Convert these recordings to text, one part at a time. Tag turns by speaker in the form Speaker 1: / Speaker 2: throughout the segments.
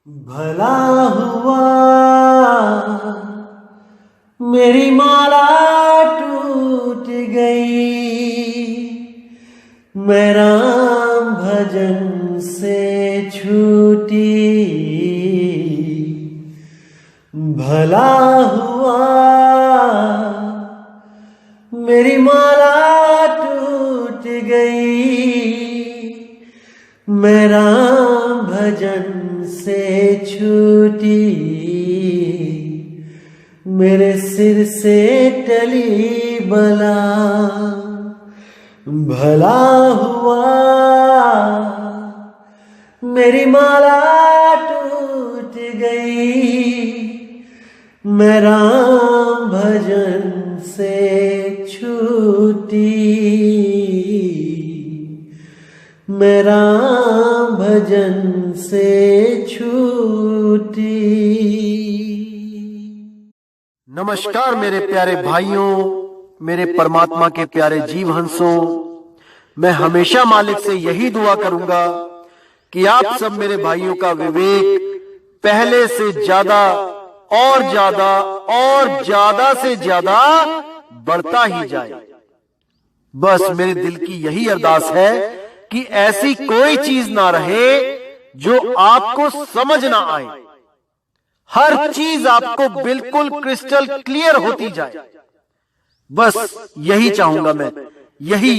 Speaker 1: भला हुआ मेरी माला टूट गई, मैं राम भजन से छूटी। भला हुआ मेरी माला टूट गई, मैं राम भजन से छूटी। मेरे सिर से टली बला, भला हुआ मेरी माला टूट गई, मैं राम भजन से छूटी। मैं राम भजन से छूटी।
Speaker 2: नमस्कार मेरे प्यारे भाइयों, मेरे परमात्मा के प्यारे जीव हंसों। मैं हमेशा मालिक से यही दुआ करूंगा कि आप सब मेरे भाइयों का विवेक पहले से ज्यादा और ज्यादा और ज्यादा से ज्यादा बढ़ता ही जाए। बस मेरे दिल की यही अरदास है कि ऐसी कोई चीज ना रहे जो आपको समझ ना आए। हर चीज आपको बिल्कुल क्रिस्टल क्लियर होती जाए। बस यही चाहूंगा मैं, यही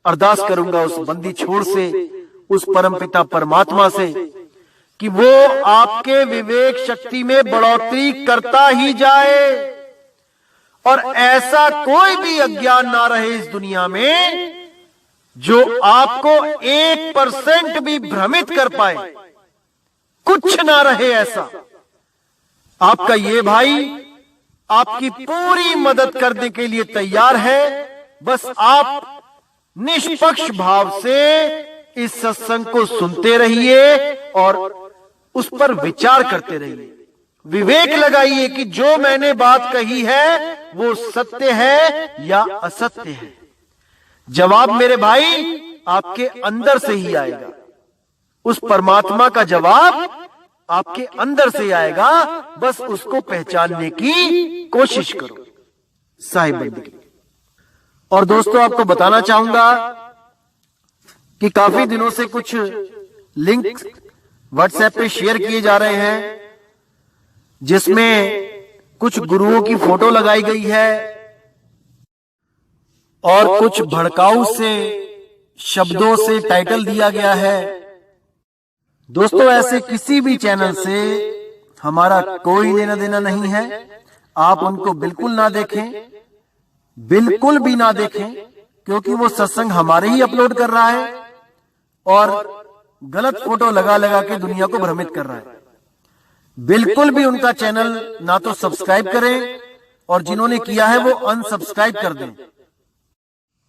Speaker 2: अरदास करूंगा उस बंदी छोड़ से, उस परमपिता परमात्मा से कि वो आपके विवेक शक्ति में बढ़ोतरी करता ही जाए और ऐसा कोई भी अज्ञान ना रहे इस दुनिया में जो आपको 1% भी भ्रमित कर पाए। कुछ ना रहे ऐसा। आपका ये भाई आपकी पूरी मदद करने के लिए तैयार है। बस आप निष्पक्ष भाव से इस सत्संग को सुनते रहिए और उस पर विचार करते रहिए। विवेक लगाइए कि जो मैंने बात कही है वो सत्य है या असत्य है। जवाब मेरे भाई आपके अंदर से ही आएगा। उस परमात्मा का जवाब आपके अंदर से आएगा। बस उसको पहचानने की कोशिश करो। साहिब बंदगी। और दोस्तों, आपको बताना चाहूंगा कि काफी दिनों से कुछ लिंक व्हाट्सएप पे शेयर किए जा रहे हैं जिसमें कुछ गुरुओं की फोटो लगाई गई है और कुछ भड़काऊ से शब्दों से टाइटल दिया गया है। दोस्तों, ऐसे किसी भी चैनल से हमारा कोई लेना देना नहीं है। आप उनको बिल्कुल ना देखें, बिल्कुल भी ना देखें, क्योंकि वो सत्संग हमारे ही अपलोड कर रहा है और गलत फोटो लगा लगा के दुनिया को भ्रमित कर रहा है। बिल्कुल भी उनका चैनल ना तो सब्सक्राइब करें और जिन्होंने किया है वो अनसब्सक्राइब कर दें।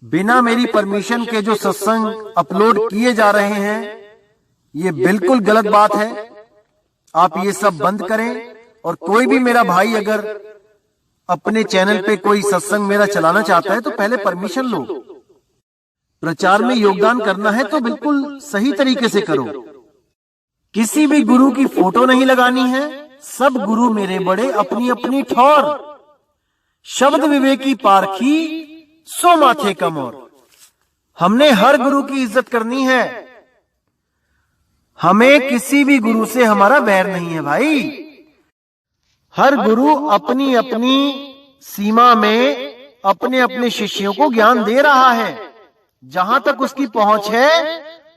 Speaker 2: बिना मेरी परमिशन के जो सत्संग अपलोड किए जा रहे हैं ये बिल्कुल गलत बात है। आप ये सब बंद करें। और कोई भी मेरा भाई अगर अपने चैनल पे कोई सत्संग मेरा चलाना चाहता है तो पहले परमिशन लो। प्रचार में योगदान करना है तो बिल्कुल सही तरीके से करो। किसी भी गुरु की फोटो नहीं लगानी है। सब गुरु मेरे बड़े अपनी अपनी ठौर। शब्द विवेकी पारखी सो माथे का मोर। हमने हर गुरु की इज्जत करनी है। हमें किसी भी गुरु से हमारा वैर नहीं है भाई। हर गुरु अपनी अपनी सीमा में अपने अपने शिष्यों को ज्ञान दे रहा है। जहां तक उसकी पहुंच है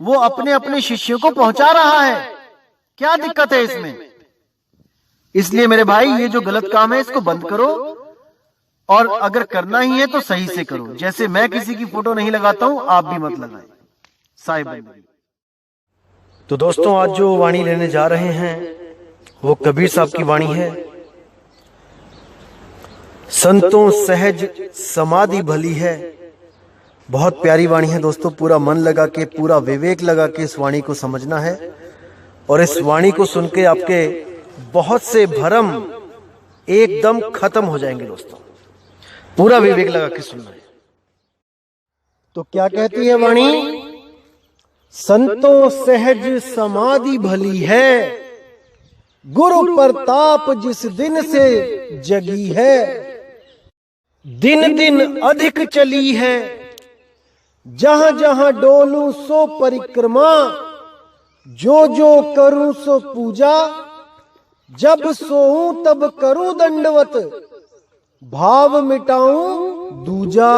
Speaker 2: वो अपने अपने शिष्यों को पहुंचा रहा है। क्या दिक्कत है इसमें? इसलिए मेरे भाई ये जो गलत काम है इसको बंद करो और अगर करना ही है तो सही से करो। जैसे मैं किसी की फोटो नहीं लगाता हूं, आप भी मत लगाएं। साहिब भाई।
Speaker 1: तो दोस्तों, आज जो वाणी लेने जा रहे हैं वो कबीर साहब की वाणी है। संतों सहज समाधि भली है। बहुत प्यारी वाणी है दोस्तों। पूरा मन लगा के, पूरा विवेक लगा के इस वाणी को समझना है और इस वाणी को सुन के आपके बहुत से भ्रम एकदम खत्म हो जाएंगे दोस्तों। पूरा विवेक लगा के सुनना है। तो क्या कहती है वाणी? संतों सहज समाधि भली है, गुरु प्रताप जिस दिन से जगी है, दिन दिन अधिक चली है। जहां जहां डोलूं सो परिक्रमा, जो जो करूं सो पूजा। जब सोऊं तब करूं दंडवत, भाव मिटाऊं दूजा।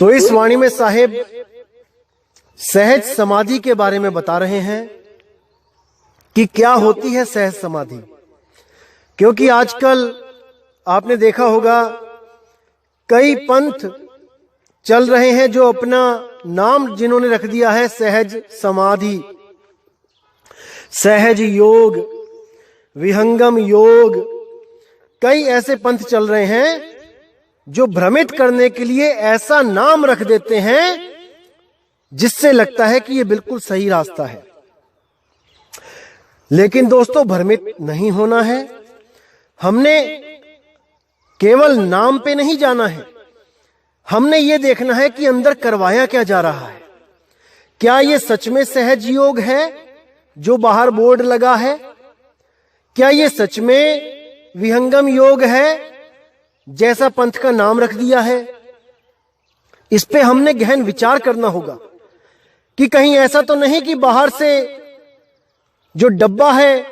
Speaker 1: तो इस वाणी में साहेब सहज समाधि के बारे में बता रहे हैं कि क्या होती है सहज समाधि। क्योंकि आजकल आपने देखा होगा कई पंथ चल रहे हैं जो अपना नाम जिन्होंने रख दिया है सहज समाधि, सहज योग, विहंगम योग। कई ऐसे पंथ चल रहे हैं जो भ्रमित करने के लिए ऐसा नाम रख देते हैं जिससे लगता है कि यह बिल्कुल सही रास्ता है। लेकिन दोस्तों, भ्रमित नहीं होना है। हमने केवल नाम पे नहीं जाना है, हमने ये देखना है कि अंदर करवाया क्या जा रहा है। क्या ये सच में सहज योग है जो बाहर बोर्ड लगा है? क्या ये सच में विहंगम योग है जैसा पंथ का नाम रख दिया है? इस पे हमने गहन विचार करना होगा कि कहीं ऐसा तो नहीं कि बाहर से जो डब्बा है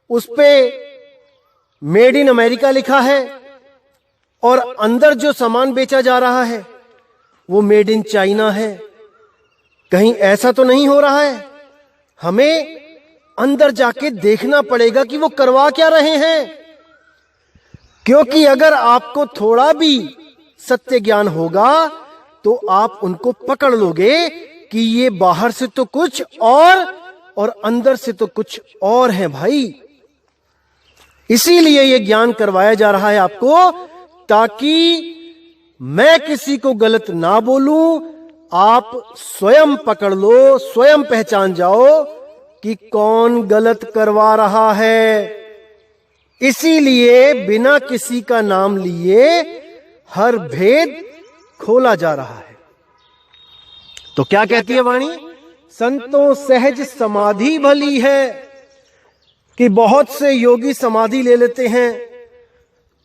Speaker 1: उस पे मेड इन अमेरिका लिखा है और अंदर जो सामान बेचा जा रहा है वो मेड इन चाइना है। कहीं ऐसा तो नहीं हो रहा है? हमें अंदर जाके देखना पड़ेगा कि वो करवा क्या रहे हैं। क्योंकि अगर आपको थोड़ा भी सत्य ज्ञान होगा तो आप उनको पकड़ लोगे कि ये बाहर से तो कुछ और अंदर से तो कुछ और है भाई। इसीलिए ये ज्ञान करवाया जा रहा है आपको, ताकि मैं किसी को गलत ना बोलूं, आप स्वयं पकड़ लो, स्वयं पहचान जाओ कि कौन गलत करवा रहा है। इसीलिए बिना किसी का नाम लिए हर भेद खोला जा रहा है। तो क्या कहती है वाणी? संतों सहज समाधि भली है। कि बहुत से योगी समाधि ले लेते हैं।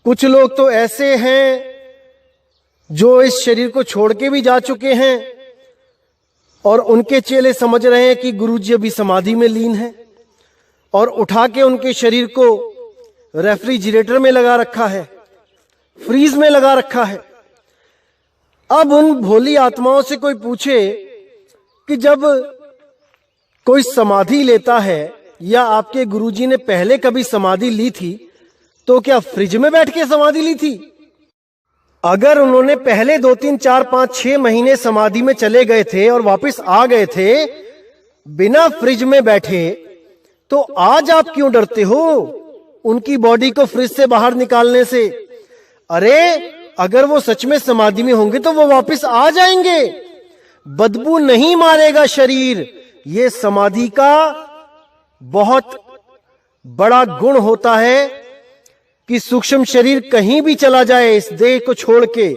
Speaker 1: कुछ लोग तो ऐसे हैं जो इस शरीर को छोड़ के भी जा चुके हैं और उनके चेले समझ रहे हैं कि गुरुजी अभी समाधि में लीन है, और उठा के उनके शरीर को रेफ्रिजरेटर में लगा रखा है, फ्रीज में लगा रखा है। अब उन भोली आत्माओं से कोई पूछे कि जब कोई समाधि लेता है या आपके गुरुजी ने पहले कभी समाधि ली थी तो क्या फ्रिज में बैठ के समाधि ली थी? अगर उन्होंने पहले 2, 3, 4, 5, 6 महीने समाधि में चले गए थे और वापस आ गए थे बिना फ्रिज में बैठे, तो आज आप क्यों डरते हो उनकी बॉडी को फ्रिज से बाहर निकालने से? अरे अगर वो सच में समाधि में होंगे तो वो वापस आ जाएंगे, बदबू नहीं मारेगा शरीर। ये समाधि का बहुत बड़ा गुण होता है कि सूक्ष्म शरीर कहीं भी चला जाए इस देह को छोड़ के,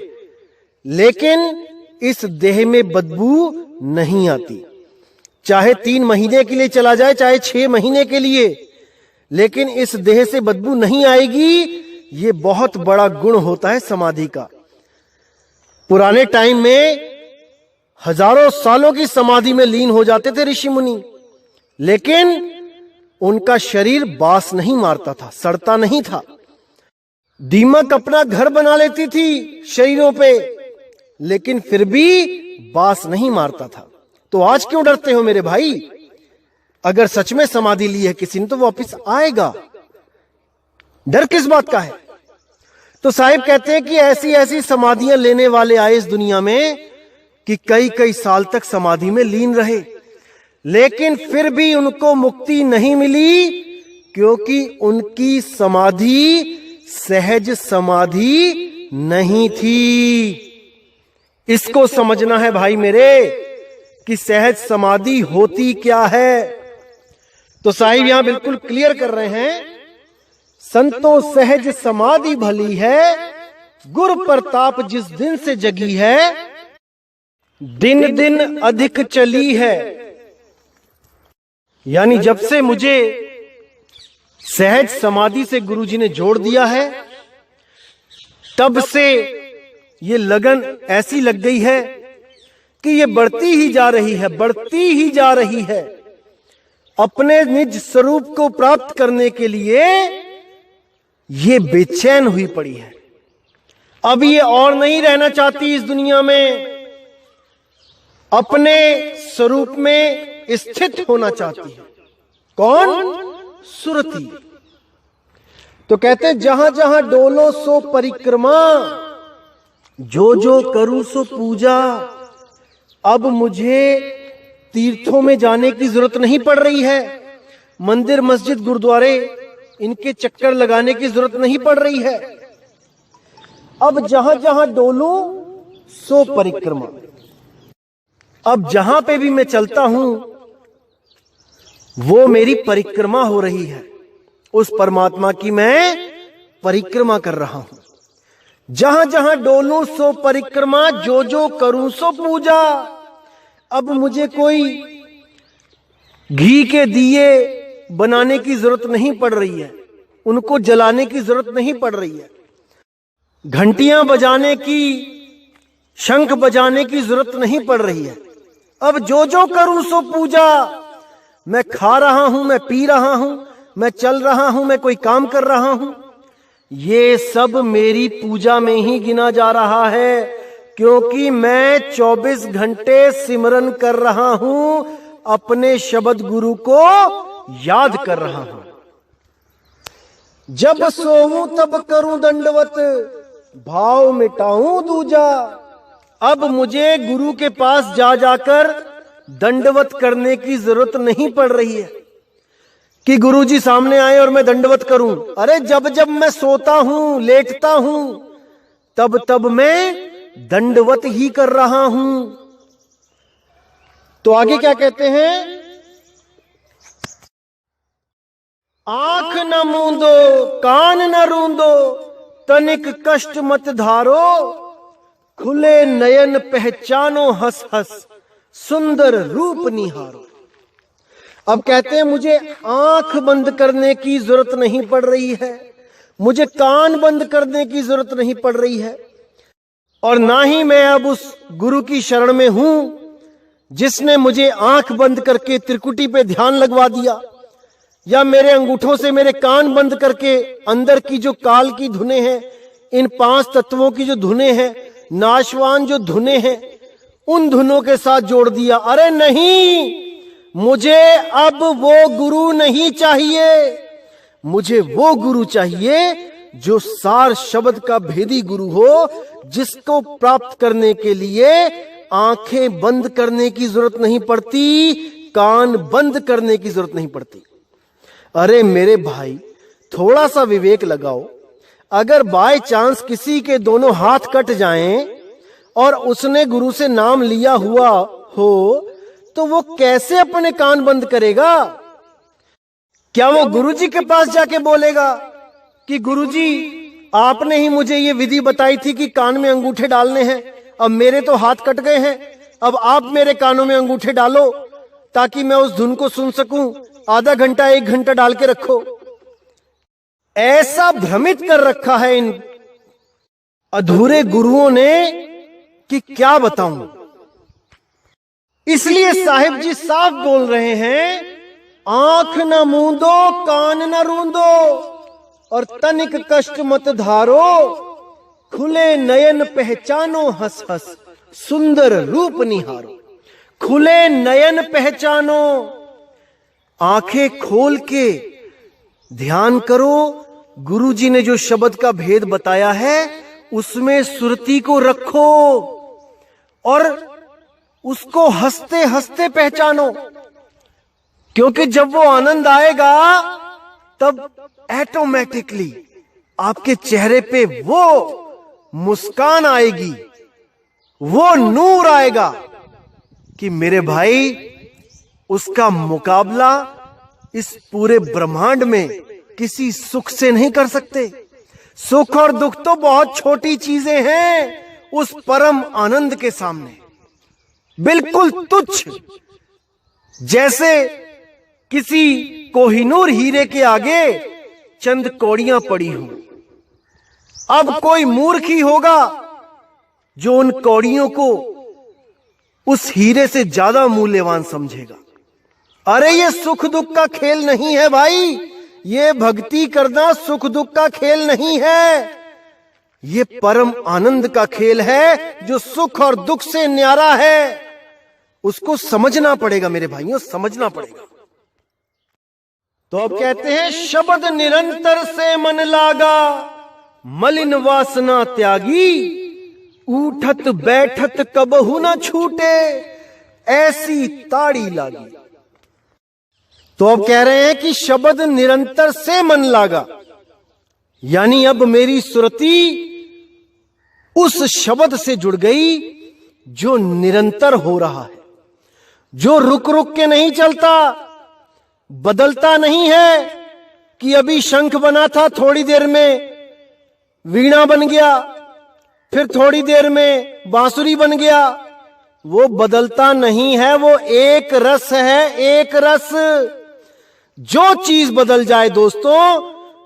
Speaker 1: लेकिन इस देह में बदबू नहीं आती। चाहे 3 महीने के लिए चला जाए, चाहे 6 महीने के लिए, लेकिन इस देह से बदबू नहीं आएगी। ये बहुत बड़ा गुण होता है समाधि का। पुराने टाइम में हजारों सालों की समाधि में लीन हो जाते थे ऋषि मुनि, लेकिन उनका शरीर बास नहीं मारता था, सड़ता नहीं था। दीमक अपना घर बना लेती थी शरीरों पे, लेकिन फिर भी बास नहीं मारता था। तो आज क्यों डरते हो मेरे भाई? अगर सच में समाधि ली है किसी ने तो वापस आएगा, डर किस बात का है? तो साहिब कहते हैं कि ऐसी ऐसी समाधियां लेने वाले आए इस दुनिया में कि कई कई साल तक समाधि में लीन रहे, लेकिन फिर भी उनको मुक्ति नहीं मिली, क्योंकि उनकी समाधि सहज समाधि नहीं थी। इसको समझना है भाई मेरे कि सहज समाधि होती क्या है। तो साहिब यहां बिल्कुल क्लियर कर रहे हैं, संतों सहज समाधि भली है, गुरु प्रताप जिस दिन से जगी है, दिन दिन अधिक चली है। यानी जब से मुझे सहज समाधि से गुरुजी ने जोड़ दिया है। तब से ये लगन ऐसी लग गई है कि ये बढ़ती ही जा रही है, बढ़ती ही जा रही है। अपने निज स्वरूप को प्राप्त करने के लिए ये बेचैन हुई पड़ी है। अब ये और नहीं रहना चाहती इस दुनिया में, अपने स्वरूप में स्थित होना चाहती है। कौन? सुरती। तो कहते हैं जहां जहां डोलो सो परिक्रमा, जो जो करूं सो पूजा। अब मुझे तीर्थों में जाने की जरूरत नहीं पड़ रही है, मंदिर मस्जिद गुरुद्वारे इनके चक्कर लगाने की जरूरत नहीं पड़ रही है। अब जहां जहां डोलूं सो परिक्रमा। अब जहां पे भी मैं चलता हूं वो मेरी परिक्रमा हो रही है, उस परमात्मा की मैं परिक्रमा कर रहा हूं। जहां जहां डोलूं सो परिक्रमा, जो जो करूं सो पूजा। अब मुझे कोई घी के दिए बनाने की जरूरत नहीं पड़ रही है, उनको जलाने की जरूरत नहीं पड़ रही है, घंटियां बजाने की, शंख बजाने की जरूरत नहीं पड़ रही है। अब जो जो करूं सो पूजा। मैं खा रहा हूं, मैं पी रहा हूं, मैं चल रहा हूं, मैं कोई काम कर रहा हूं, ये सब मेरी पूजा में ही गिना जा रहा है, क्योंकि मैं 24 घंटे सिमरन कर रहा हूं, अपने शब्द गुरु को याद कर रहा हूं। जब सोऊं तब करूं दंडवत, भाव मिटाऊं दूजा। अब मुझे गुरु के पास जा जाकर दंडवत करने की जरूरत नहीं पड़ रही है कि गुरुजी सामने आए और मैं दंडवत करूं। अरे जब जब मैं सोता हूं, लेटता हूं, तब तब मैं दंडवत ही कर रहा हूं। तो आगे क्या कहते हैं? आंख न मूंदो, कान न रूंदो, तनिक कष्ट मत धारो, खुले नयन पहचानो हंस हंस, सुंदर रूप निहारो। अब कहते हैं मुझे आंख बंद करने की जरूरत नहीं पड़ रही है, मुझे कान बंद करने की जरूरत नहीं पड़ रही है, और ना ही मैं अब उस गुरु की शरण में हूं जिसने मुझे आंख बंद करके त्रिकुटी पे ध्यान लगवा दिया, या मेरे अंगूठों से मेरे कान बंद करके अंदर की जो काल की धुनें हैं, इन 5 तत्वों की जो धुनें हैं, नाशवान जो धुनें हैं, उन धुनों के साथ जोड़ दिया। अरे नहीं, मुझे अब वो गुरु नहीं चाहिए, मुझे वो गुरु चाहिए जो सार शब्द का भेदी गुरु हो, जिसको प्राप्त करने के लिए आंखें बंद करने की जरूरत नहीं पड़ती, कान बंद करने की जरूरत नहीं पड़ती। अरे मेरे भाई, थोड़ा सा विवेक लगाओ। अगर बाय चांस किसी के दोनों हाथ कट जाएं और उसने गुरु से नाम लिया हुआ हो, तो वो कैसे अपने कान बंद करेगा? क्या वो गुरुजी के पास जाके बोलेगा कि गुरुजी आपने ही मुझे ये विधि बताई थी कि कान में अंगूठे डालने हैं, अब मेरे तो हाथ कट गए हैं, अब आप मेरे कानों में अंगूठे डालो ताकि मैं उस धुन को सुन सकूं, आधा घंटा 1 घंटा डाल के रखो। ऐसा भ्रमित कर रखा है इन अधूरे गुरुओं ने कि क्या बताऊं। इसलिए साहिब जी साफ बोल रहे हैं, आंख न मूंदो, कान न रूंदो, और तनिक कष्ट मत धारो, खुले नयन पहचानो हंस हंस, सुंदर रूप निहारो। खुले नयन पहचानो, आंखें खोल के ध्यान करो। गुरुजी ने जो शब्द का भेद बताया है उसमें सुरती को रखो और उसको हंसते हंसते पहचानो, क्योंकि जब वो आनंद आएगा तब ऑटोमेटिकली आपके चेहरे पे वो मुस्कान आएगी, वो नूर आएगा कि मेरे भाई, उसका मुकाबला इस पूरे ब्रह्मांड में किसी सुख से नहीं कर सकते। सुख और दुख तो बहुत छोटी चीजें हैं उस परम आनंद के सामने, बिल्कुल तुच्छ। जैसे किसी कोहिनूर हीरे के आगे चंद कौड़ियां पड़ी हों। अब कोई मूर्ख ही होगा जो उन कौड़ियों को उस हीरे से ज्यादा मूल्यवान समझेगा। अरे ये सुख दुख का खेल नहीं है भाई, ये भक्ति करना सुख दुख का खेल नहीं है, ये परम आनंद का खेल है जो सुख और दुख से न्यारा है। उसको समझना पड़ेगा मेरे भाइयों, समझना पड़ेगा। तो अब कहते हैं, शब्द निरंतर से मन लागा, मलिन वासना त्यागी, उठत बैठत कबहू न छूटे, ऐसी ताड़ी लागी। तो अब कह रहे हैं कि शब्द निरंतर से मन लागा, यानी अब मेरी सुरती उस शब्द से जुड़ गई जो निरंतर हो रहा है, जो रुक रुक के नहीं चलता, बदलता नहीं है कि अभी शंख बना था, थोड़ी देर में वीणा बन गया, फिर थोड़ी देर में बांसुरी बन गया। वो बदलता नहीं है, वो एक रस है, एक रस। जो चीज बदल जाए दोस्तों,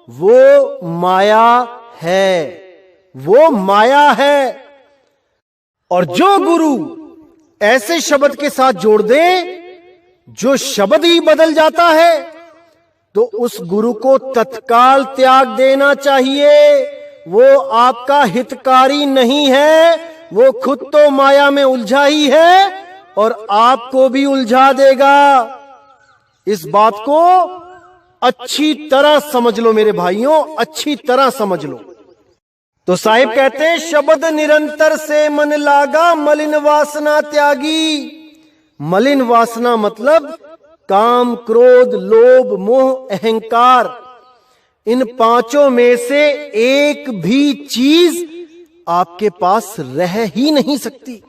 Speaker 1: वो माया है, वो माया है। और जो गुरु ऐसे शब्द के साथ जोड़ दे जो शब्द ही बदल जाता है, तो उस गुरु को तत्काल त्याग देना चाहिए। वो आपका हितकारी नहीं है, वो खुद तो माया में उलझा ही है और आपको भी उलझा देगा। इस बात को अच्छी तरह समझ लो मेरे भाइयों, अच्छी तरह समझ लो। तो साहिब कहते हैं, शब्द निरंतर से मन लागा, मलिन वासना त्यागी। मलिन वासना मतलब काम, क्रोध, लोभ, मोह, अहंकार, इन पांचों में से एक भी चीज आपके पास रह ही नहीं सकती,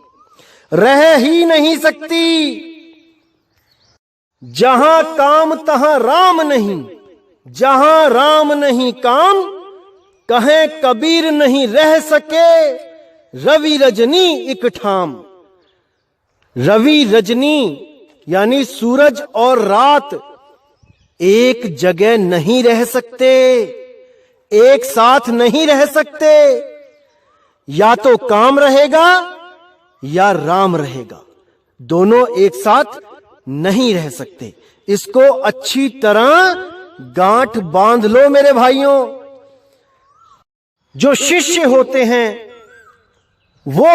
Speaker 1: रह ही नहीं सकती। जहां काम तहां राम नहीं, जहां राम नहीं काम, कहें कबीर नहीं रह सके, रवि रजनी इक ठाम। रवि रजनी यानी सूरज और रात एक जगह नहीं रह सकते, एक साथ नहीं रह सकते। या तो काम रहेगा या राम रहेगा, दोनों एक साथ नहीं रह सकते। इसको अच्छी तरह गांठ बांध लो मेरे भाइयों। जो शिष्य होते हैं वो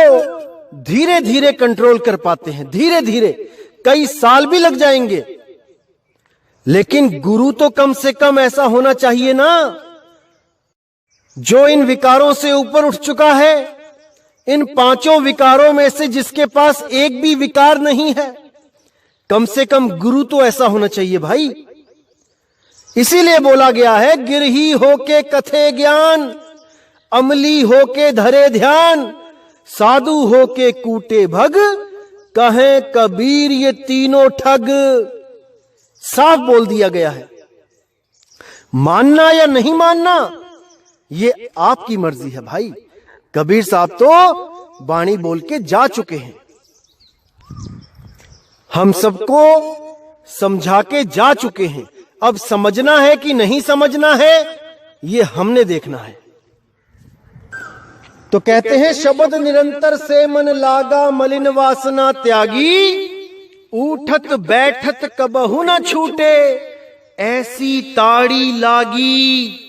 Speaker 1: धीरे धीरे कंट्रोल कर पाते हैं, धीरे धीरे, कई साल भी लग जाएंगे, लेकिन गुरु तो कम से कम ऐसा होना चाहिए ना, जो इन विकारों से ऊपर उठ चुका है। इन पांचों विकारों में से जिसके पास एक भी विकार नहीं है, कम से कम गुरु तो ऐसा होना चाहिए भाई। इसीलिए बोला गया है, गिरही होके कथे ज्ञान, अमली होके धरे ध्यान, साधु होके कूटे भग, कहे कबीर ये तीनों ठग। साफ बोल दिया गया है। मानना या नहीं मानना ये आपकी मर्जी है भाई। कबीर साहब तो बाणी बोल के जा चुके हैं, हम सबको समझा के जा चुके हैं। अब समझना है कि नहीं समझना है, ये हमने देखना है। तो कहते हैं, शब्द निरंतर से मन लागा, मलिन वासना त्यागी, उठत बैठत कबहू न छूटे, ऐसी ताड़ी लागी।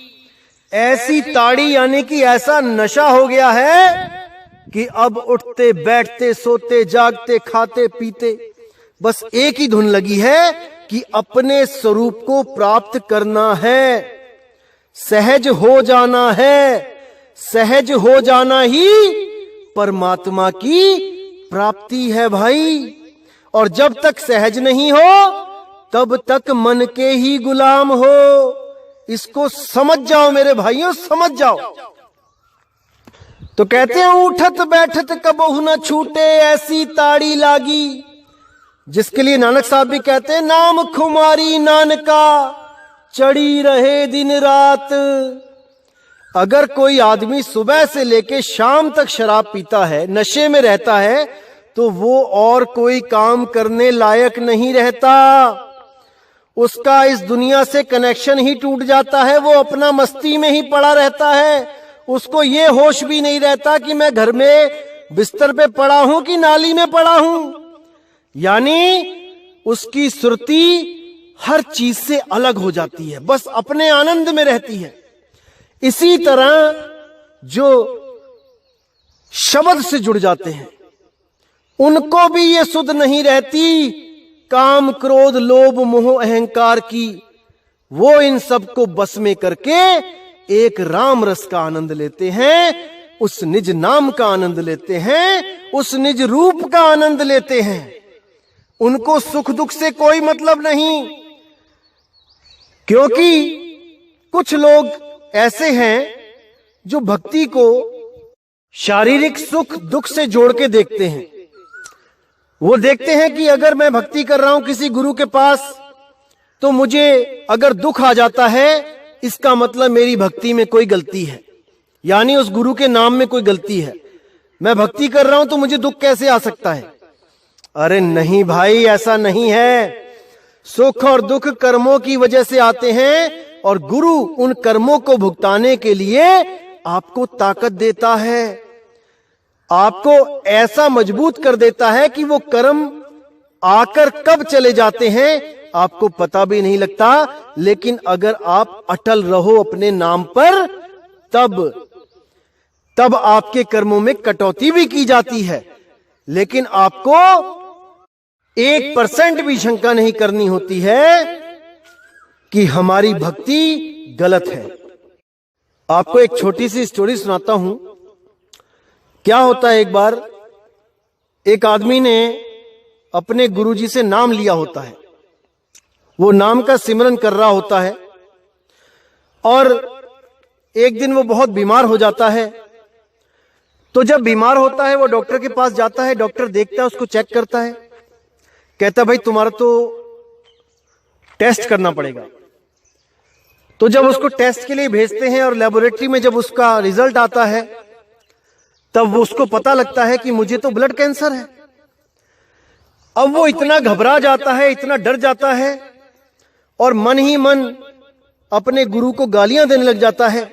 Speaker 1: ऐसी ताड़ी यानी कि ऐसा नशा हो गया है कि अब उठते बैठते सोते जागते खाते पीते बस एक ही धुन लगी है कि अपने स्वरूप को प्राप्त करना है, सहज हो जाना है। सहज हो जाना ही परमात्मा की प्राप्ति है भाई। और जब तक सहज नहीं हो तब तक मन के ही गुलाम हो। इसको समझ जाओ मेरे भाइयों, समझ जाओ। तो कहते हैं, उठत बैठत कबहू न छूटे, ऐसी ताड़ी लागी। जिसके लिए नानक साहब भी कहते हैं, नाम खुमारी नानका, चढ़ी रहे दिन रात। अगर कोई आदमी सुबह से लेके शाम तक शराब पीता है, नशे में रहता है, तो वो और कोई काम करने लायक नहीं रहता। उसका इस दुनिया से कनेक्शन ही टूट जाता है। वो अपना मस्ती में ही पड़ा रहता है। उसको ये होश भी नहीं रहता कि मैं घर में बिस्तर पे पड़ा हूं कि नाली में पड़ा हूं। यानी उसकी सुरती हर चीज से अलग हो जाती है, बस अपने आनंद में रहती है। इसी तरह जो शब्द से जुड़ जाते हैं उनको भी ये सुध नहीं रहती काम क्रोध लोभ मोह अहंकार की। वो इन सबको बस में करके एक राम रस का आनंद लेते हैं, उस निज नाम का आनंद लेते हैं, उस निज रूप का आनंद लेते हैं। उनको सुख दुख से कोई मतलब नहीं, क्योंकि कुछ लोग ऐसे हैं जो भक्ति को शारीरिक सुख दुख से जोड़ के देखते हैं। वो देखते हैं कि अगर मैं भक्ति कर रहा हूं किसी गुरु के पास तो मुझे अगर दुख आ जाता है इसका मतलब मेरी भक्ति में कोई गलती है, यानी उस गुरु के नाम में कोई गलती है। मैं भक्ति कर रहा हूं तो मुझे दुख कैसे आ सकता है? अरे नहीं भाई, ऐसा नहीं है। सुख और दुख कर्मों की वजह से आते हैं और गुरु उन कर्मों को भुगताने के लिए आपको ताकत देता है, आपको ऐसा मजबूत कर देता है कि वो कर्म आकर कब चले जाते हैं आपको पता भी नहीं लगता। लेकिन अगर आप अटल रहो अपने नाम पर तब आपके कर्मों में कटौती भी की जाती है, लेकिन आपको 1% भी शंका नहीं करनी होती है कि हमारी भक्ति गलत है। आपको एक छोटी सी स्टोरी सुनाता हूं। क्या होता है, एक बार एक आदमी ने अपने गुरुजी से नाम लिया होता है। वो नाम का सिमरन कर रहा होता है और एक दिन वो बहुत बीमार हो जाता है। तो जब बीमार होता है वो डॉक्टर के पास जाता है। डॉक्टर देखता है, उसको चेक करता है, कहता है भाई तुम्हारा तो टेस्ट करना पड़ेगा। तो जब उसको टेस्ट के लिए भेजते हैं और लेबोरेटरी में जब उसका रिजल्ट आता है तब वो उसको पता लगता है कि मुझे तो ब्लड कैंसर है। अब वो इतना घबरा जाता है, इतना डर जाता है और मन ही मन अपने गुरु को गालियां देने लग जाता है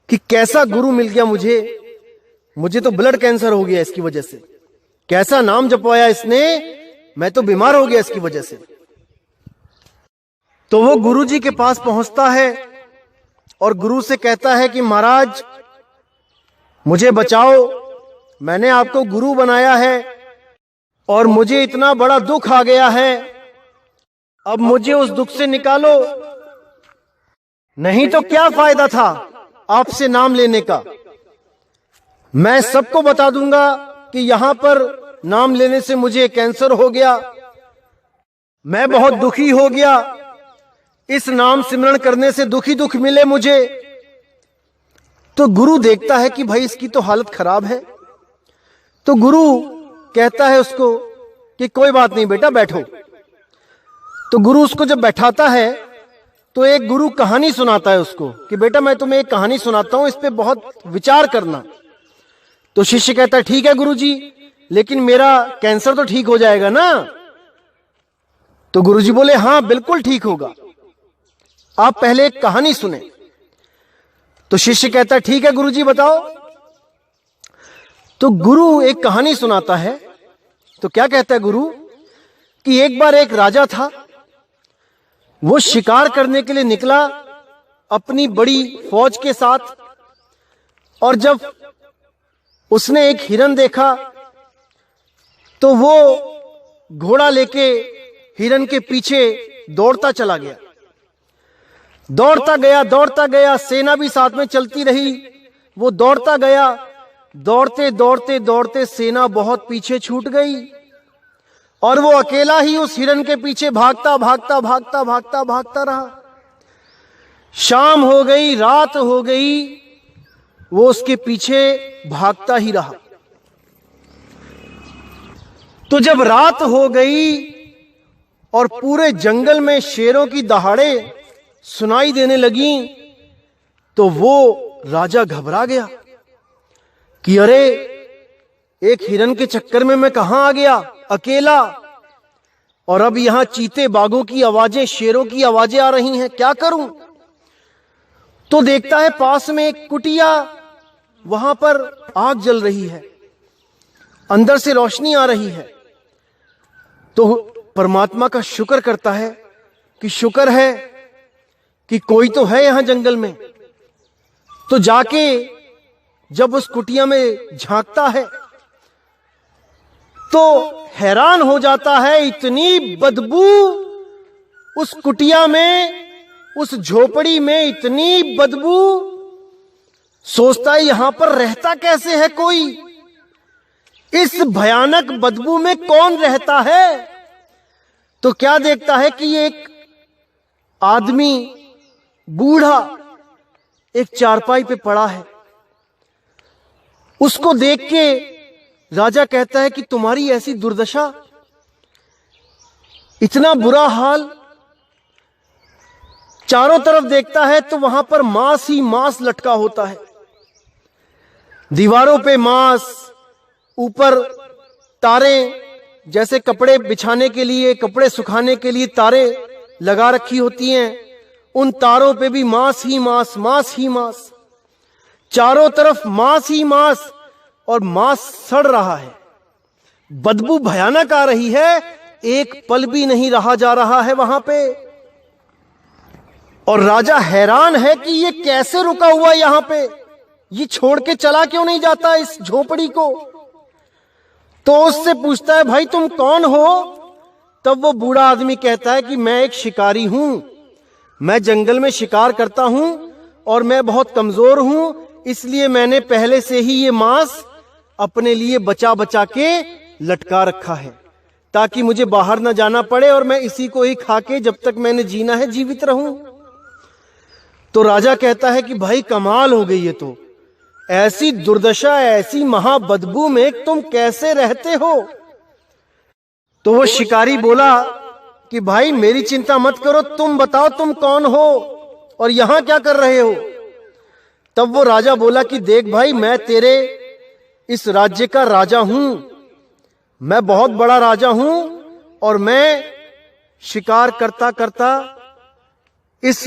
Speaker 1: कि कैसा गुरु मिल गया मुझे तो ब्लड कैंसर हो गया इसकी वजह से। कैसा नाम जपवाया इसने, मैं तो बीमार हो गया इसकी वजह से। तो वो गुरु जी के पास पहुंचता है और गुरु से कहता है कि महाराज मुझे बचाओ, मैंने आपको गुरु बनाया है और मुझे इतना बड़ा दुख आ गया है, अब मुझे उस दुख से निकालो, नहीं तो क्या फायदा था आपसे नाम लेने का। मैं सबको बता दूंगा कि यहां पर नाम लेने से मुझे कैंसर हो गया, मैं बहुत दुखी हो गया, इस नाम सिमरन करने से दुखी दुख मिले मुझे। तो गुरु देखता है कि भाई इसकी तो हालत खराब है। तो गुरु कहता है उसको कि कोई बात नहीं बेटा, बैठो। तो गुरु उसको जब बैठाता है तो एक गुरु कहानी सुनाता है उसको कि बेटा मैं तुम्हें एक कहानी सुनाता हूं, इस पे बहुत विचार करना। तो शिष्य कहता है ठीक है गुरुजी, लेकिन मेरा कैंसर तो ठीक हो जाएगा ना? तो गुरुजी बोले हाँ बिल्कुल ठीक होगा, आप पहले एक कहानी सुने। तो शिष्य कहता है ठीक है गुरुजी बताओ। तो गुरु एक कहानी सुनाता है। तो क्या कहता है गुरु कि एक बार एक राजा था, वो शिकार करने के लिए निकला अपनी बड़ी फौज के साथ, और जब उसने एक हिरन देखा तो वो घोड़ा लेके हिरन के पीछे दौड़ता चला गया। दौड़ता गया, सेना भी साथ में चलती रही। वो दौड़ता गया, दौड़ते सेना बहुत पीछे छूट गई और वो अकेला ही उस हिरन के पीछे भागता रहा। शाम हो गई, रात हो गई, वो उसके पीछे भागता ही रहा। तो जब रात हो गई और पूरे जंगल में शेरों की दहाड़े सुनाई देने लगी तो वो राजा घबरा गया कि अरे एक हिरन के चक्कर में मैं कहां आ गया अकेला, और अब यहां चीते बाघों की आवाजें, शेरों की आवाजें आ रही हैं, क्या करूं? तो देखता है पास में एक कुटिया, वहां पर आग जल रही है, अंदर से रोशनी आ रही है। तो परमात्मा का शुक्र करता है कि शुक्र है कि कोई तो है यहां जंगल में। तो जाके जब उस कुटिया में झांकता है तो हैरान हो जाता है, इतनी बदबू उस कुटिया में, उस झोपड़ी में इतनी बदबू। सोचता है यहां पर रहता कैसे है कोई, इस भयानक बदबू में कौन रहता है? तो क्या देखता है कि एक आदमी बूढ़ा एक चारपाई पे पड़ा है। उसको देख के राजा कहता है कि तुम्हारी ऐसी दुर्दशा, इतना बुरा हाल। चारों तरफ देखता है तो वहां पर मांस ही मांस लटका होता है, दीवारों पे मांस, ऊपर तारें, जैसे कपड़े बिछाने के लिए, कपड़े सुखाने के लिए तारें लगा रखी होती हैं, उन तारों पे भी मांस ही मांस, मांस ही मांस, चारों तरफ मांस ही मांस, और मांस सड़ रहा है, बदबू भयानक आ रही है, एक पल भी नहीं रहा जा रहा है वहां पे। और राजा हैरान है कि ये कैसे रुका हुआ यहां पे, ये छोड़ के चला क्यों नहीं जाता इस झोपड़ी को? तो उससे पूछता है, भाई तुम कौन हो? तब वो बूढ़ा आदमी कहता है कि मैं एक शिकारी हूं, मैं जंगल में शिकार करता हूं और मैं बहुत कमजोर हूं, इसलिए मैंने पहले से ही ये मांस अपने लिए बचा बचा के लटका रखा है, ताकि मुझे बाहर ना जाना पड़े और मैं इसी को ही खा के जब तक मैंने जीना है जीवित रहूं। तो राजा कहता है कि भाई कमाल हो गई, ये तो ऐसी दुर्दशा, ऐसी महाबदबू में तुम कैसे रहते हो? तो वो शिकारी बोला कि भाई मेरी चिंता मत करो, तुम बताओ तुम कौन हो और यहां क्या कर रहे हो? तब वो राजा बोला कि देख भाई, मैं तेरे इस राज्य का राजा हूं, मैं बहुत बड़ा राजा हूं और मैं शिकार करता करता इस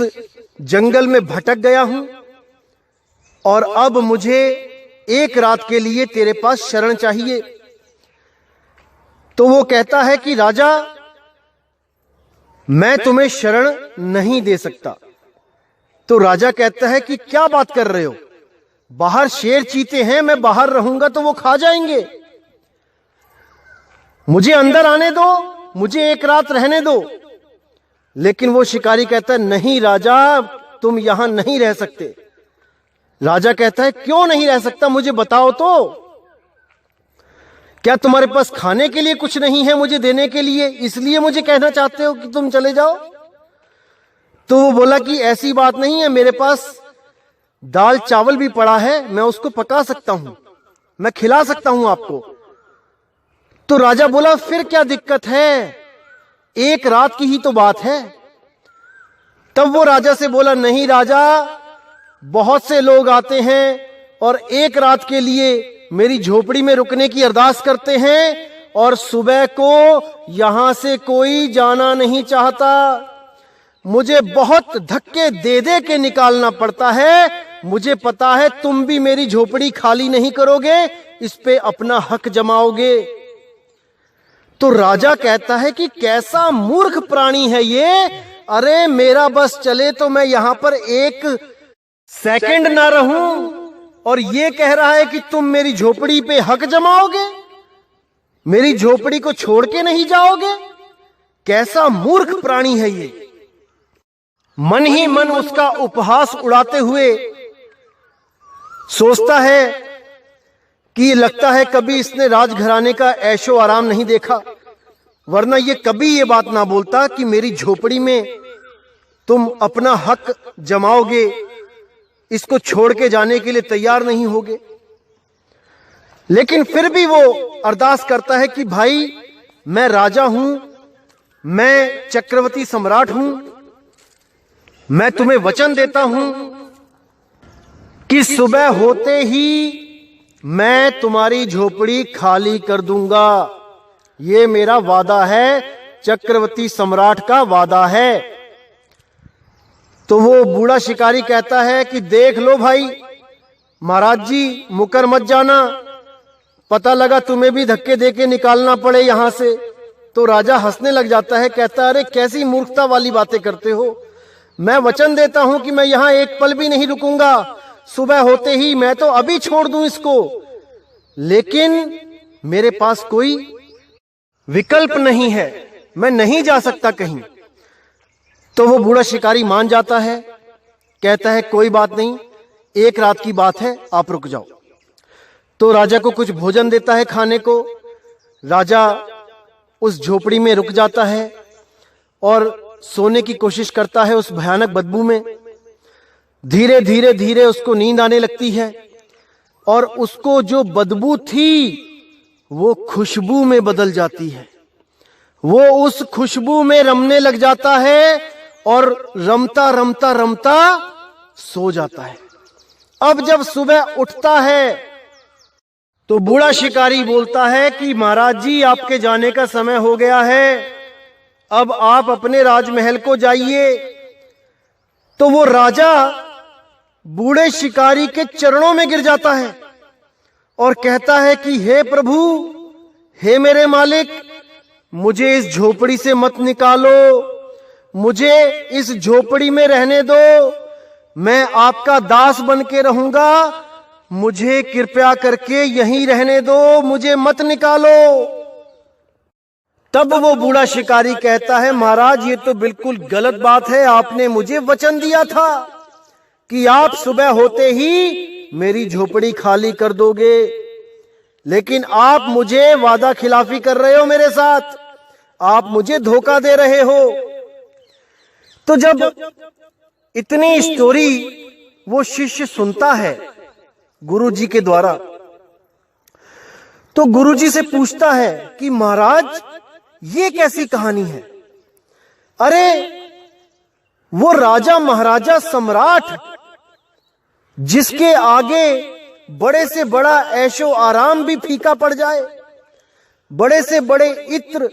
Speaker 1: जंगल में भटक गया हूं और अब मुझे एक रात के लिए तेरे पास शरण चाहिए। तो वो कहता है कि राजा, मैं तुम्हें शरण नहीं दे सकता। तो राजा कहता है कि क्या बात कर रहे हो, बाहर शेर चीते हैं, मैं बाहर रहूंगा तो वो खा जाएंगे, मुझे अंदर आने दो, मुझे एक रात रहने दो। लेकिन वो शिकारी कहता है, नहीं राजा, तुम यहां नहीं रह सकते। राजा कहता है, क्यों नहीं रह सकता, मुझे बताओ तो, क्या तुम्हारे पास खाने के लिए कुछ नहीं है मुझे देने के लिए, इसलिए मुझे कहना चाहते हो कि तुम चले जाओ? तो वो बोला कि ऐसी बात नहीं है, मेरे पास दाल चावल भी पड़ा है, मैं उसको पका सकता हूं, मैं खिला सकता हूं आपको। तो राजा बोला, फिर क्या दिक्कत है, एक रात की ही तो बात है। तब वो राजा से बोला, नहीं राजा, बहुत से लोग आते हैं और एक रात के लिए मेरी झोपड़ी में रुकने की अरदास करते हैं और सुबह को यहां से कोई जाना नहीं चाहता, मुझे बहुत धक्के दे दे के निकालना पड़ता है। मुझे पता है तुम भी मेरी झोपड़ी खाली नहीं करोगे, इस पे अपना हक जमाओगे। तो राजा कहता है कि कैसा मूर्ख प्राणी है ये, अरे मेरा बस चले तो मैं यहां पर एक सेकंड ना रहूं और ये कह रहा है कि तुम मेरी झोपड़ी पे हक जमाओगे, मेरी झोपड़ी को छोड़ के नहीं जाओगे, कैसा मूर्ख प्राणी है ये। मन ही मन उसका उपहास उड़ाते हुए सोचता है कि लगता है कभी इसने राजघराने का ऐशो आराम नहीं देखा, वरना ये कभी ये बात ना बोलता कि मेरी झोपड़ी में तुम अपना हक जमाओगे, इसको छोड़ के जाने के लिए तैयार नहीं होगे। लेकिन फिर भी वो अरदास करता है कि भाई मैं राजा हूं, मैं चक्रवर्ती सम्राट हूं, मैं तुम्हें वचन देता हूं कि सुबह होते ही मैं तुम्हारी झोपड़ी खाली कर दूंगा, ये मेरा वादा है, चक्रवर्ती सम्राट का वादा है। तो वो बूढ़ा शिकारी कहता है कि देख लो भाई, महाराज जी मुकर मत जाना, पता लगा तुम्हें भी धक्के देके निकालना पड़े यहां से। तो राजा हंसने लग जाता है, कहता है अरे कैसी मूर्खता वाली बातें करते हो, मैं वचन देता हूं कि मैं यहां एक पल भी नहीं रुकूंगा, सुबह होते ही मैं तो अभी छोड़ दूं इसको, लेकिन मेरे पास कोई विकल्प नहीं है, मैं नहीं जा सकता कहीं। तो वो बूढ़ा शिकारी मान जाता है, कहता है कोई बात नहीं, एक रात की बात है, आप रुक जाओ। तो राजा को कुछ भोजन देता है खाने को। राजा उस झोपड़ी में रुक जाता है और सोने की कोशिश करता है उस भयानक बदबू में। धीरे धीरे धीरे उसको नींद आने लगती है और उसको जो बदबू थी वो खुशबू में बदल जाती है। वो उस खुशबू में रमने लग जाता है और रमता रमता रमता सो जाता है। अब जब सुबह उठता है तो बूढ़ा शिकारी बोलता है कि महाराज जी आपके जाने का समय हो गया है, अब आप अपने राजमहल को जाइए। तो वो राजा बूढ़े शिकारी के चरणों में गिर जाता है और कहता है कि हे प्रभु, हे मेरे मालिक, मुझे इस झोपड़ी से मत निकालो, मुझे इस झोपड़ी में रहने दो, मैं आपका दास बन के रहूंगा, मुझे कृपया करके यहीं रहने दो, मुझे मत निकालो। तब वो बूढ़ा शिकारी कहता है महाराज ये तो बिल्कुल गलत बात है, आपने मुझे वचन दिया था कि आप सुबह होते ही मेरी झोपड़ी खाली कर दोगे, लेकिन आप मुझे वादा खिलाफी कर रहे हो मेरे साथ, आप मुझे धोखा दे रहे हो। तो जब इतनी स्टोरी वो शिष्य सुनता है गुरुजी के द्वारा, तो गुरुजी से पूछता है कि महाराज ये कैसी कहानी है? अरे वो राजा महाराजा सम्राट जिसके आगे बड़े से बड़ा ऐशो आराम भी फीका पड़ जाए, बड़े से बड़े इत्र,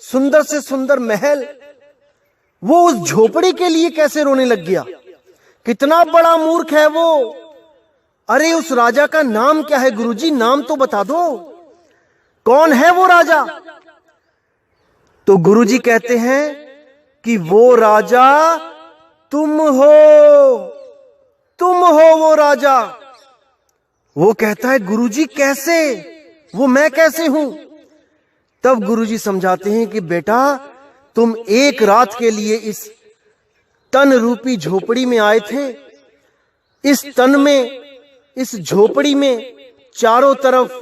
Speaker 1: सुंदर से सुंदर महल, वो उस झोपड़ी के लिए कैसे रोने लग गया? कितना बड़ा मूर्ख है वो। अरे उस राजा का नाम क्या है गुरुजी, नाम तो बता दो, कौन है वो राजा? तो गुरुजी कहते हैं कि वो राजा तुम हो वो राजा। वो कहता है गुरुजी कैसे, वो मैं कैसे हूं? तब गुरुजी समझाते हैं कि बेटा तुम एक रात के लिए इस तन रूपी झोपड़ी में आए थे। इस तन में, इस झोपड़ी में चारों तरफ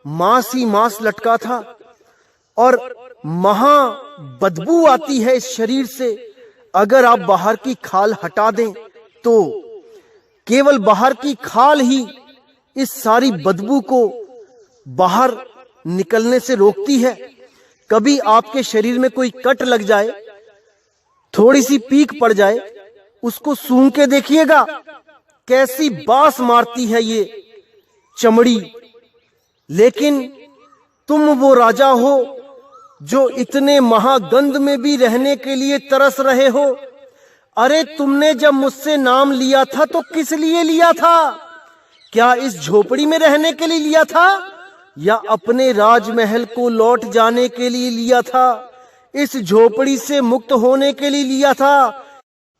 Speaker 1: मांस ही मांस लटका था और महा बदबू आती है इस शरीर से। अगर आप बाहर की खाल हटा दें तो केवल बाहर की खाल ही इस सारी बदबू को बाहर निकलने से रोकती है। कभी आपके शरीर में कोई कट लग जाए, थोड़ी सी पीक पड़ जाए, उसको सूंघ के देखिएगा कैसी बास मारती है ये चमड़ी। लेकिन तुम वो राजा हो जो इतने महागंध में भी रहने के लिए तरस रहे हो। अरे तुमने जब मुझसे नाम लिया था तो किस लिए लिया था? क्या इस झोपड़ी में रहने के लिए लिया था या अपने राजमहल को लौट जाने के लिए लिया था? इस झोपड़ी से मुक्त होने के लिए लिया था?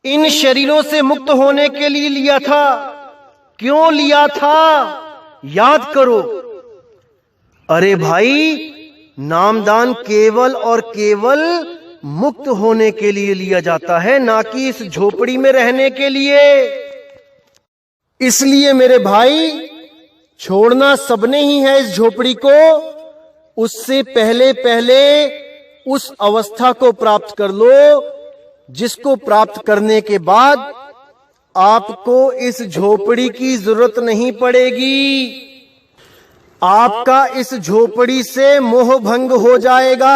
Speaker 1: इन शरीरों से मुक्त होने के लिए लिया था? क्यों लिया था? याद करो। अरे भाई, नामदान केवल और केवल मुक्त होने के लिए लिया जाता है, ना कि इस झोपड़ी में रहने के लिए। इसलिए मेरे भाई, छोड़ना सबने ही है इस झोपड़ी को। उससे पहले पहले उस अवस्था को प्राप्त कर लो जिसको प्राप्त करने के बाद आपको इस झोपड़ी की जरूरत नहीं पड़ेगी। आपका इस झोपड़ी से मोह भंग हो जाएगा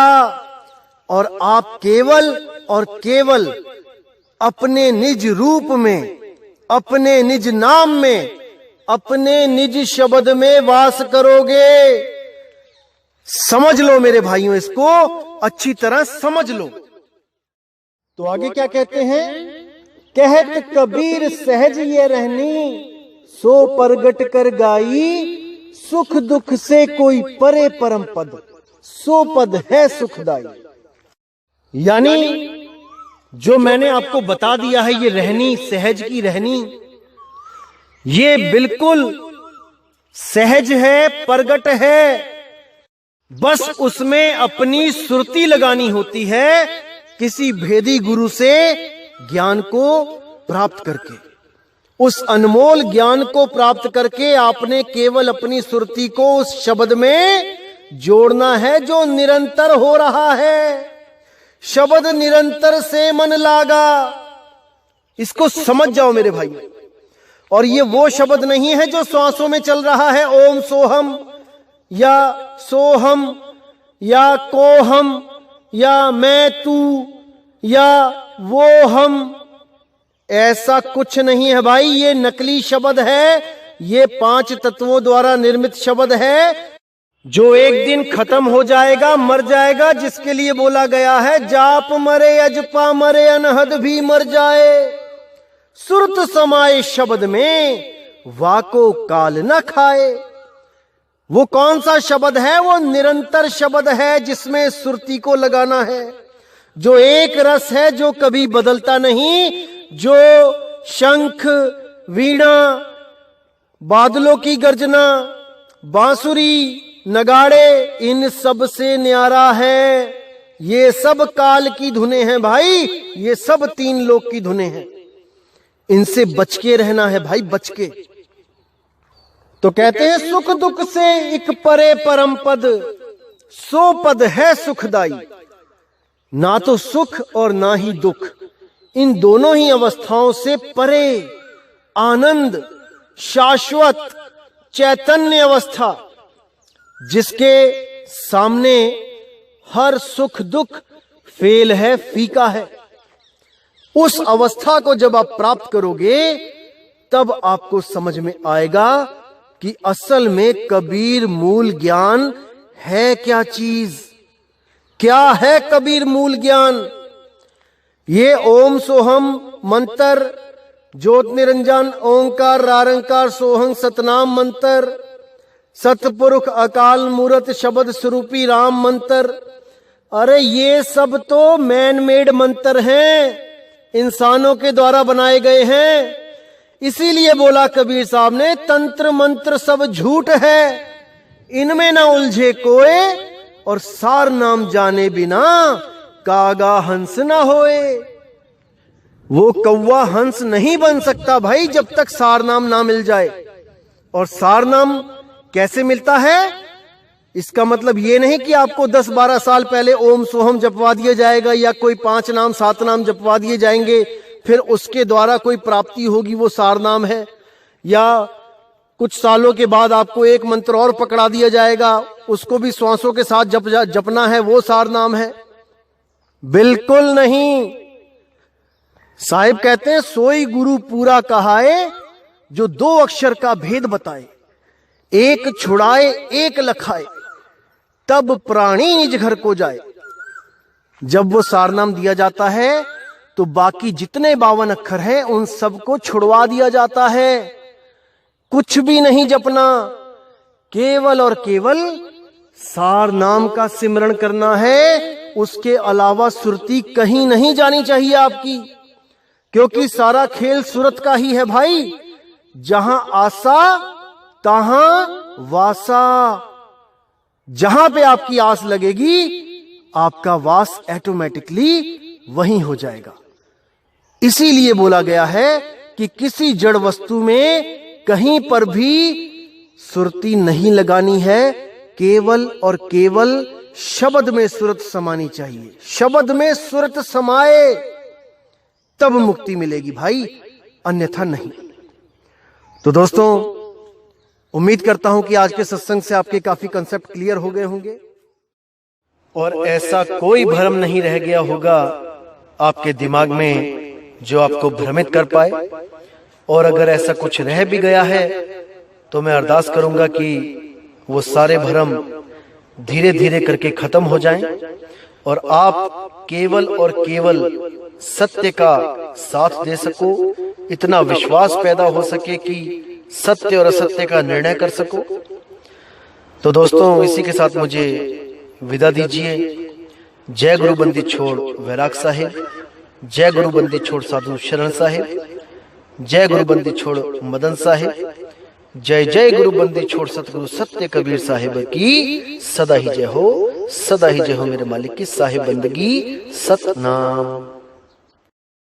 Speaker 1: और आप केवल और केवल अपने निज रूप में, अपने निज नाम में, अपने निज शब्द में वास करोगे। समझ लो मेरे भाइयों, इसको अच्छी तरह समझ लो। तो आगे क्या कहते हैं, कहत कबीर सहज ये रहनी, सो प्रगट कर गाई, सुख दुख से कोई परे परम पद, सो पद है सुखदाई। यानी जो मैंने आपको बता दिया है, ये रहनी, सहज की रहनी, ये बिल्कुल सहज है, प्रगट है। बस उसमें अपनी सुरती लगानी होती है, किसी भेदी गुरु से ज्ञान को प्राप्त करके। उस अनमोल ज्ञान को प्राप्त करके आपने केवल अपनी सुरती को उस शब्द में जोड़ना है जो निरंतर हो रहा है। शब्द निरंतर से मन लागा, इसको समझ जाओ मेरे भाई। और ये वो शब्द नहीं है जो श्वासों में चल रहा है, ओम सोहम या सोहम या कोहम या मैं तू या वो हम, ऐसा कुछ नहीं है भाई। ये नकली शब्द है, ये 5 तत्वों द्वारा निर्मित शब्द है, जो एक दिन खत्म हो जाएगा, मर जाएगा, जिसके लिए बोला गया है जाप मरे अजपा मरे अनहद भी मर जाए, सुरत समाए शब्द में वाको काल न खाए। वो कौन सा शब्द है? वो निरंतर शब्द है जिसमें सुरती को लगाना है, जो एक रस है, जो कभी बदलता नहीं, जो शंख, वीणा, बादलों की गर्जना, बांसुरी, नगाड़े, इन सब से न्यारा है। ये सब काल की धुनें हैं भाई, ये सब 3 लोक की धुनें हैं। इनसे बच के रहना है भाई, बच के। तो कहते हैं सुख दुख से एक परे परम पद, सो पद है सुखदाई। ना तो सुख और ना ही दुख, इन दोनों ही अवस्थाओं से परे आनंद, शाश्वत चैतन्य अवस्था, जिसके सामने हर सुख दुख फेल है, फीका है। उस अवस्था को जब आप प्राप्त करोगे तब आपको समझ में आएगा कि असल में कबीर मूल ज्ञान है क्या चीज। क्या है कबीर मूल ज्ञान? ये ओम सोहम मंत्र, ज्योत निरंजन ओंकार रारंकार सोहं सतनाम मंत्र, सतपुरुष अकाल मूरत शब्द स्वरूपी राम मंत्र, अरे ये सब तो मैन मेड मंत्र हैं, इंसानों के द्वारा बनाए गए हैं। इसीलिए बोला कबीर साहब ने, तंत्र मंत्र सब झूठ है, इनमें ना उलझे कोई, और सार नाम जाने बिना कागा हंस ना होए। वो कौवा हंस नहीं बन सकता भाई जब तक सार नाम ना मिल जाए। और सार नाम कैसे मिलता है? इसका मतलब ये नहीं कि आपको 10-12 साल पहले ओम सोहम जपवा दिया जाएगा या कोई 5 नाम 7 नाम जपवा दिए जाएंगे, फिर उसके द्वारा कोई प्राप्ति होगी, वो सार नाम है। या कुछ सालों के बाद आपको एक मंत्र और पकड़ा दिया जाएगा, उसको भी श्वासों के साथ जपना है, वो सार नाम है। बिल्कुल नहीं। साहिब कहते हैं सोई गुरु पूरा कहाए, जो 2 अक्षर का भेद बताए, एक छुड़ाए एक लखाए, तब प्राणी निज घर को जाए। जब वो सारनाम दिया जाता है तो बाकी जितने 52 अक्षर हैं उन सबको छुड़वा दिया जाता है। कुछ भी नहीं जपना, केवल और केवल सार नाम का सिमरण करना है। उसके अलावा सुरती कहीं नहीं जानी चाहिए आपकी, क्योंकि सारा खेल सुरत का ही है भाई। जहां आसा तहां वासा, जहां पे आपकी आस लगेगी आपका वास ऑटोमेटिकली वहीं हो जाएगा। इसीलिए बोला गया है कि किसी जड़ वस्तु में कहीं पर भी सुरती नहीं लगानी है, केवल और केवल शब्द में सुरत समानी चाहिए। शब्द में सुरत समाए तब मुक्ति मिलेगी भाई, अन्यथा नहीं। तो दोस्तों, उम्मीद करता हूं कि आज के सत्संग से आपके काफी कंसेप्ट क्लियर हो गए होंगे और ऐसा कोई भ्रम नहीं रह गया होगा आपके दिमाग में जो आपको भ्रमित कर पाए। और अगर ऐसा कुछ रह भी गया है तो मैं अरदास करूंगा कि वो सारे भ्रम धीरे धीरे करके खत्म हो जाएं और आप केवल और केवल सत्य का साथ दे सको, इतना विश्वास पैदा हो सके कि सत्य और असत्य का निर्णय कर सको। तो दोस्तों, इसी के साथ मुझे विदा दीजिए। जय गुरु बंदी छोड़ वैराग साहिब, जय गुरु बंदी छोड़ साधु शरण साहिब, जय गुरु बंदी छोड़ मदन साहिब, जय जय गुरु बंदी छोड़ सतगुरु सत्य कबीर साहिब की सदा ही जय हो, सदा ही जय हो मेरे मालिक की साहिब बंदगी सतनाम।